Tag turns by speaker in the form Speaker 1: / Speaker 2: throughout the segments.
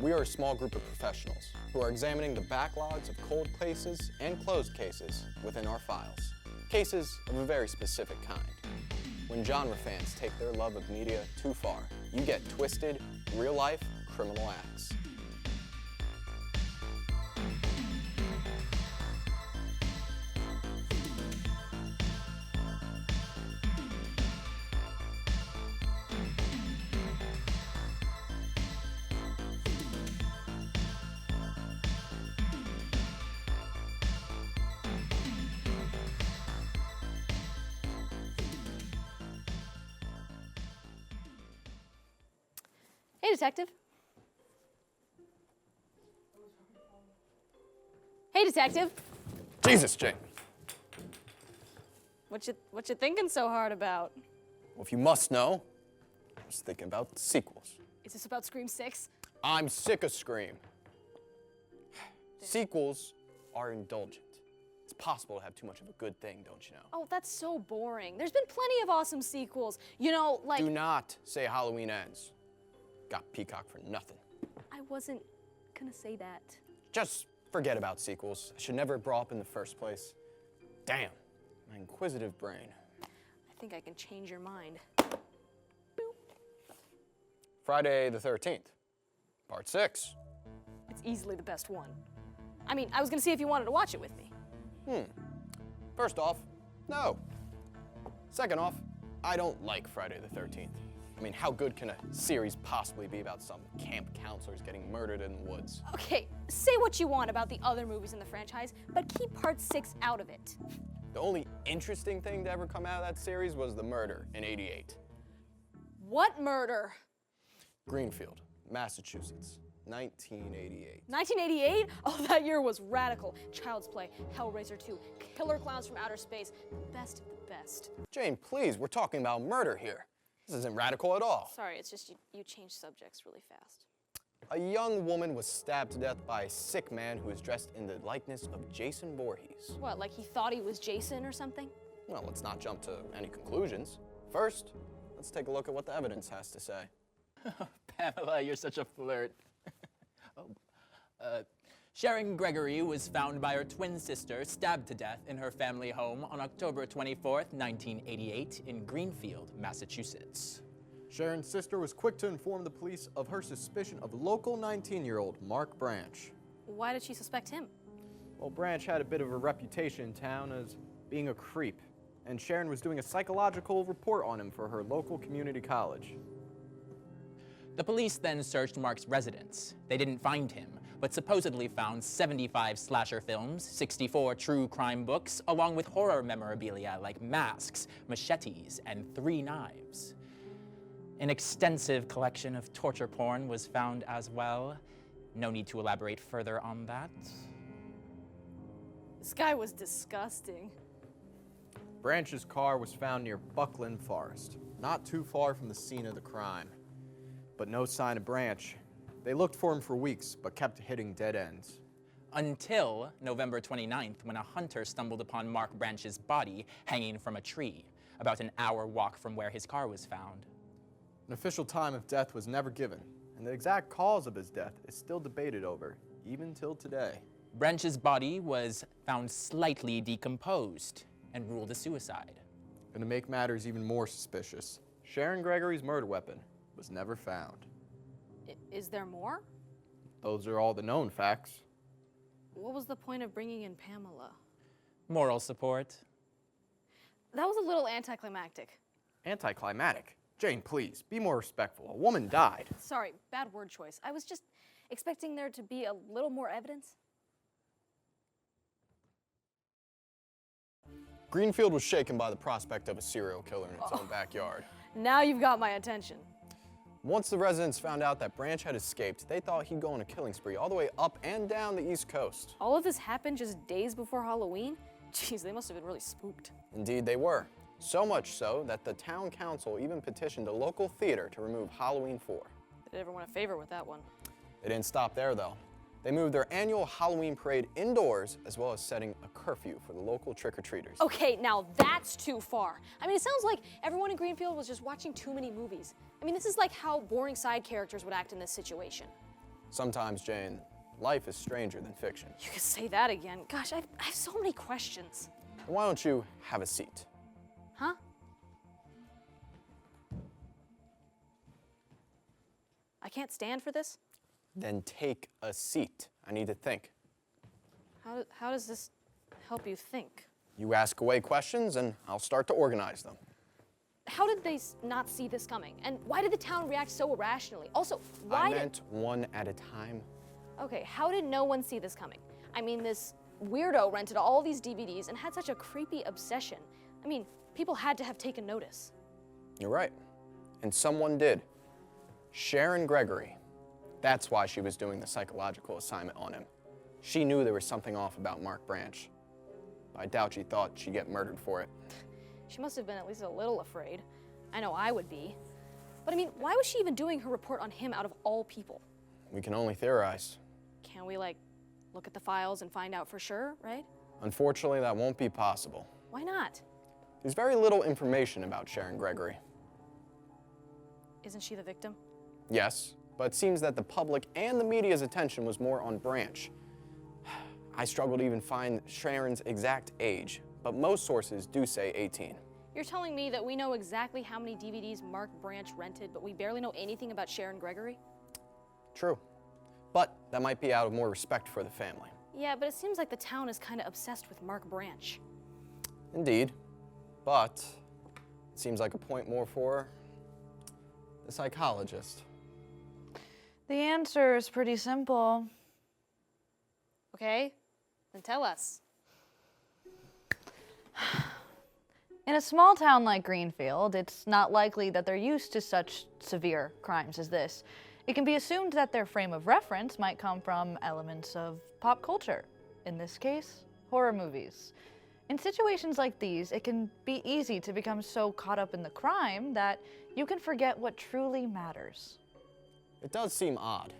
Speaker 1: We are a small group of professionals who are examining the backlogs of cold cases and closed cases within our files. Cases of a very specific kind. When genre fans take their love of media too far, you get twisted, real-life criminal acts.
Speaker 2: Hey, detective. Hey, detective.
Speaker 1: Jesus, Jane.
Speaker 2: What you thinking so hard about?
Speaker 1: Well, if you must know, I was thinking about sequels.
Speaker 2: Is this about Scream 6?
Speaker 1: I'm sick of Scream. Sequels are indulgent. It's possible to have too much of a good thing, don't you know?
Speaker 2: Oh, that's so boring. There's been plenty of awesome sequels. You know, like...
Speaker 1: Do not say Halloween Ends. Got Peacock for nothing.
Speaker 2: I wasn't gonna say that.
Speaker 1: Just forget about sequels. I should never have brought up in the first place. Damn, my inquisitive brain.
Speaker 2: I think I can change your mind.
Speaker 1: Friday the 13th, part 6.
Speaker 2: It's easily the best one. I mean, I was gonna see if you wanted to watch it with me.
Speaker 1: First off, no. Second off, I don't like Friday the 13th. I mean, how good can a series possibly be about some camp counselors getting murdered in the woods?
Speaker 2: Okay, say what you want about the other movies in the franchise, but keep part 6 out of it.
Speaker 1: The only interesting thing to ever come out of that series was the murder in '88.
Speaker 2: What murder?
Speaker 1: Greenfield, Massachusetts, 1988.
Speaker 2: 1988? Oh, that year was radical. Child's Play, Hellraiser 2, Killer Clowns from Outer Space, the best of the best.
Speaker 1: Jane, please, we're talking about murder here. This isn't radical at all.
Speaker 2: Sorry, it's just you change subjects really fast.
Speaker 1: A young woman was stabbed to death by a sick man who was dressed in the likeness of Jason Voorhees.
Speaker 2: What, like he thought he was Jason or something?
Speaker 1: Well, let's not jump to any conclusions. First, let's take a look at what the evidence has to say.
Speaker 3: Pamela, you're such a flirt. Sharon Gregory was found by her twin sister stabbed to death in her family home on October 24th, 1988 in Greenfield, Massachusetts.
Speaker 1: Sharon's sister was quick to inform the police of her suspicion of local 19-year-old Mark Branch.
Speaker 2: Why did she suspect him?
Speaker 1: Well, Branch had a bit of a reputation in town as being a creep, and Sharon was doing a psychological report on him for her local community college.
Speaker 3: The police then searched Mark's residence. They didn't find him, but supposedly found 75 slasher films, 64 true crime books, along with horror memorabilia like masks, machetes, and 3 knives. An extensive collection of torture porn was found as well. No need to elaborate further on that.
Speaker 2: This guy was disgusting.
Speaker 1: Branch's car was found near Buckland Forest, not too far from the scene of the crime. But no sign of Branch. They looked for him for weeks, but kept hitting dead ends.
Speaker 3: Until November 29th, when a hunter stumbled upon Mark Branch's body hanging from a tree, about an hour walk from where his car was found.
Speaker 1: An official time of death was never given, and the exact cause of his death is still debated over, even till today.
Speaker 3: Branch's body was found slightly decomposed and ruled a suicide.
Speaker 1: And to make matters even more suspicious, Sharon Gregory's murder weapon was never found.
Speaker 2: Is there more?
Speaker 1: Those are all the known facts.
Speaker 2: What was the point of bringing in Pamela?
Speaker 3: Moral support.
Speaker 2: That was a little anticlimactic.
Speaker 1: Anticlimactic? Jane, please, be more respectful. A woman died.
Speaker 2: Sorry, bad word choice. I was just expecting there to be a little more evidence.
Speaker 1: Greenfield was shaken by the prospect of a serial killer in its own backyard.
Speaker 2: Now you've got my attention.
Speaker 1: Once the residents found out that Branch had escaped, they thought he'd go on a killing spree all the way up and down the East Coast.
Speaker 2: All of this happened just days before Halloween? Jeez, they must have been really spooked.
Speaker 1: Indeed they were. So much so that the town council even petitioned a local theater to remove Halloween 4.
Speaker 2: Did everyone a favor with that one?
Speaker 1: They didn't stop there though. They moved their annual Halloween parade indoors, as well as setting a curfew for the local trick-or-treaters.
Speaker 2: Okay, now that's too far. I mean, it sounds like everyone in Greenfield was just watching too many movies. I mean, this is like how boring side characters would act in this situation.
Speaker 1: Sometimes, Jane, life is stranger than fiction.
Speaker 2: You could say that again. Gosh, I have so many questions.
Speaker 1: Why don't you have a seat?
Speaker 2: Huh? I can't stand for this?
Speaker 1: Then take a seat. I need to think.
Speaker 2: How does this help you think?
Speaker 1: You ask away questions, and I'll start to organize them.
Speaker 2: How did they not see this coming? And why did the town react so irrationally? Also, why
Speaker 1: I meant one at a time.
Speaker 2: Okay, how did no one see this coming? I mean, this weirdo rented all these DVDs and had such a creepy obsession. I mean, people had to have taken notice.
Speaker 1: You're right. And someone did. Sharon Gregory. That's why she was doing the psychological assignment on him. She knew there was something off about Mark Branch. I doubt she thought she'd get murdered for it.
Speaker 2: She must have been at least a little afraid. I know I would be. But I mean, why was she even doing her report on him out of all people?
Speaker 1: We can only theorize.
Speaker 2: Can we, like, look at the files and find out for sure, right?
Speaker 1: Unfortunately, that won't be possible.
Speaker 2: Why not?
Speaker 1: There's very little information about Sharon Gregory.
Speaker 2: Isn't she the victim?
Speaker 1: Yes, but it seems that the public and the media's attention was more on Branch. I struggle to even find Sharon's exact age, but most sources do say 18.
Speaker 2: You're telling me that we know exactly how many DVDs Mark Branch rented, but we barely know anything about Sharon Gregory?
Speaker 1: True, but that might be out of more respect for the family.
Speaker 2: Yeah, but it seems like the town is kind of obsessed with Mark Branch.
Speaker 1: Indeed, but it seems like a point more for the psychologist.
Speaker 4: The answer is pretty simple.
Speaker 2: Okay, then tell us.
Speaker 4: In a small town like Greenfield, it's not likely that they're used to such severe crimes as this. It can be assumed that their frame of reference might come from elements of pop culture. In this case, horror movies. In situations like these, it can be easy to become so caught up in the crime that you can forget what truly matters.
Speaker 1: It does seem odd.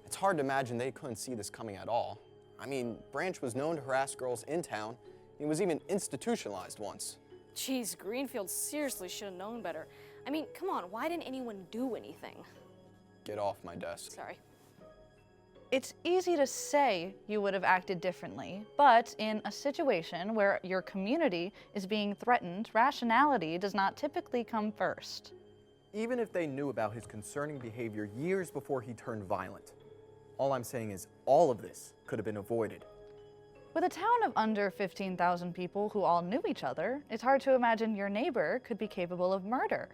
Speaker 1: It's hard to imagine they couldn't see this coming at all. I mean, Branch was known to harass girls in town. He was even institutionalized once.
Speaker 2: Geez, Greenfield seriously should have known better. I mean, come on, why didn't anyone do anything?
Speaker 1: Get off my desk.
Speaker 2: Sorry.
Speaker 4: It's easy to say you would have acted differently, but in a situation where your community is being threatened, rationality does not typically come first.
Speaker 5: Even if they knew about his concerning behavior years before he turned violent. All I'm saying is all of this could have been avoided.
Speaker 4: With a town of under 15,000 people who all knew each other, it's hard to imagine your neighbor could be capable of murder.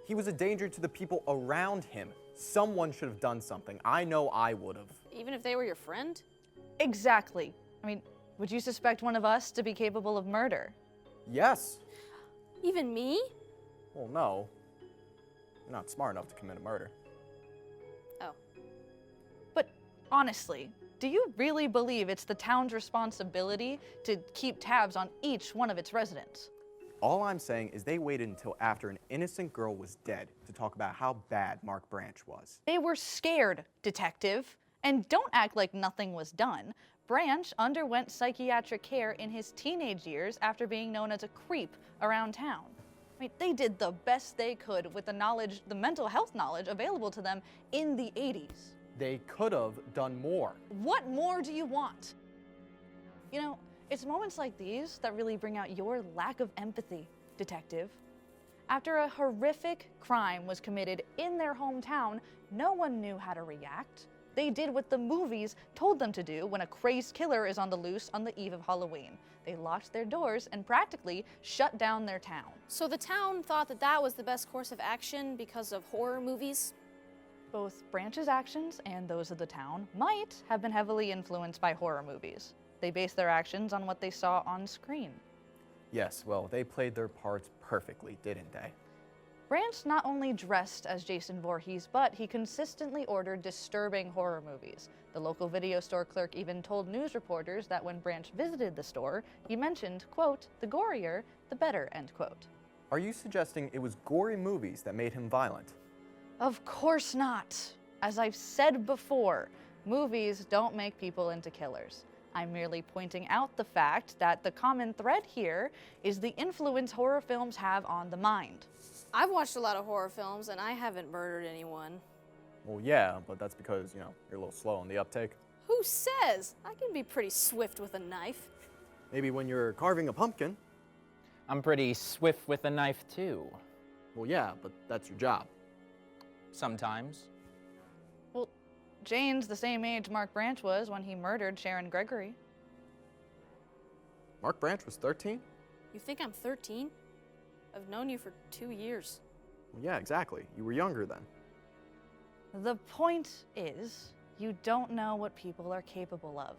Speaker 5: He was a danger to the people around him. Someone should have done something. I know I would have.
Speaker 2: Even if they were your friend?
Speaker 4: Exactly. I mean, would you suspect one of us to be capable of murder?
Speaker 5: Yes.
Speaker 2: Even me?
Speaker 5: Well, no. You're not smart enough to commit a murder.
Speaker 2: Oh.
Speaker 4: But honestly, do you really believe it's the town's responsibility to keep tabs on each one of its residents?
Speaker 5: All I'm saying is they waited until after an innocent girl was dead to talk about how bad Mark Branch was.
Speaker 4: They were scared, detective. And don't act like nothing was done. Branch underwent psychiatric care in his teenage years after being known as a creep around town. I mean, they did the best they could with the mental health knowledge available to them in the 80s.
Speaker 5: They could have done more.
Speaker 4: What more do you want? You know, it's moments like these that really bring out your lack of empathy, detective. After a horrific crime was committed in their hometown, no one knew how to react. They did what the movies told them to do when a crazed killer is on the loose on the eve of Halloween. They locked their doors and practically shut down their town.
Speaker 2: So the town thought that that was the best course of action because of horror movies?
Speaker 4: Both Branch's actions and those of the town might have been heavily influenced by horror movies. They based their actions on what they saw on screen.
Speaker 5: Yes, well, they played their parts perfectly, didn't they?
Speaker 4: Branch not only dressed as Jason Voorhees, but he consistently ordered disturbing horror movies. The local video store clerk even told news reporters that when Branch visited the store, he mentioned, quote, "the gorier, the better," end quote.
Speaker 5: Are you suggesting it was gory movies that made him violent?
Speaker 4: Of course not. As I've said before, movies don't make people into killers. I'm merely pointing out the fact that the common thread here is the influence horror films have on the mind.
Speaker 2: I've watched a lot of horror films and I haven't murdered anyone.
Speaker 5: Well, yeah, but that's because, you're a little slow on the uptake.
Speaker 2: Who says? I can be pretty swift with a knife.
Speaker 5: Maybe when you're carving a pumpkin.
Speaker 3: I'm pretty swift with a knife, too.
Speaker 5: Well, yeah, but that's your job.
Speaker 3: Sometimes.
Speaker 4: Well, Jane's the same age Mark Branch was when he murdered Sharon Gregory.
Speaker 5: Mark Branch was 13?
Speaker 2: You think I'm 13? I've known you for 2 years.
Speaker 5: Well, yeah, exactly. You were younger then.
Speaker 4: The point is, you don't know what people are capable of.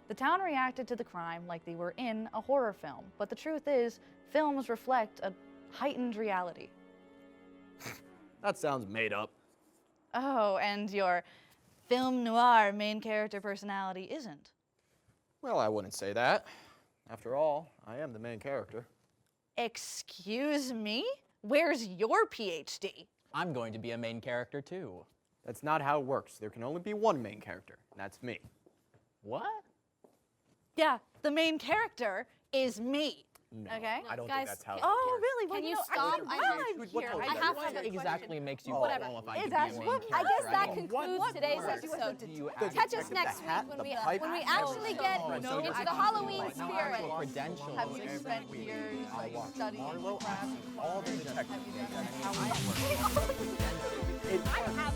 Speaker 4: The town reacted to the crime like they were in a horror film, but the truth is, films reflect a heightened reality.
Speaker 5: That sounds made up.
Speaker 4: Oh, and your film noir main character personality isn't.
Speaker 5: Well, I wouldn't say that. After all, I am the main character.
Speaker 4: Excuse me? Where's your PhD?
Speaker 3: I'm going to be a main character, too.
Speaker 5: That's not how it works. There can only be one main character, and that's me.
Speaker 3: What?
Speaker 4: Yeah, the main character is me.
Speaker 5: No,
Speaker 4: Okay.
Speaker 5: I don't
Speaker 2: Guys,
Speaker 5: think that's how it
Speaker 4: Oh,
Speaker 5: works.
Speaker 4: really? Well,
Speaker 2: Can you
Speaker 4: know,
Speaker 2: stop?
Speaker 4: I
Speaker 2: I
Speaker 4: mean,
Speaker 5: Dude,
Speaker 4: I'm
Speaker 5: what
Speaker 4: here.
Speaker 5: the-
Speaker 4: I
Speaker 2: I
Speaker 4: have
Speaker 2: have
Speaker 4: to
Speaker 2: to
Speaker 4: have a
Speaker 3: exactly
Speaker 4: question.
Speaker 3: makes you
Speaker 5: Oh,
Speaker 2: whatever.
Speaker 3: qualify
Speaker 4: Is
Speaker 3: to
Speaker 4: that
Speaker 3: be a main
Speaker 4: what-
Speaker 3: character?
Speaker 2: I guess that
Speaker 3: mean,
Speaker 2: concludes
Speaker 3: what
Speaker 2: today's
Speaker 3: words
Speaker 2: episode.
Speaker 3: do you
Speaker 2: Catch us
Speaker 3: actually-
Speaker 2: next
Speaker 5: the hat,
Speaker 2: week
Speaker 5: the
Speaker 2: when
Speaker 5: pipe,
Speaker 2: we actually get
Speaker 3: No,
Speaker 2: into
Speaker 3: it's
Speaker 2: the
Speaker 3: not
Speaker 2: Halloween
Speaker 3: no
Speaker 2: spirit.
Speaker 3: actual credentials.
Speaker 4: Have you spent years studying
Speaker 5: Marlo,
Speaker 4: craft?
Speaker 5: all the detectives.
Speaker 4: Have you done how we
Speaker 2: I have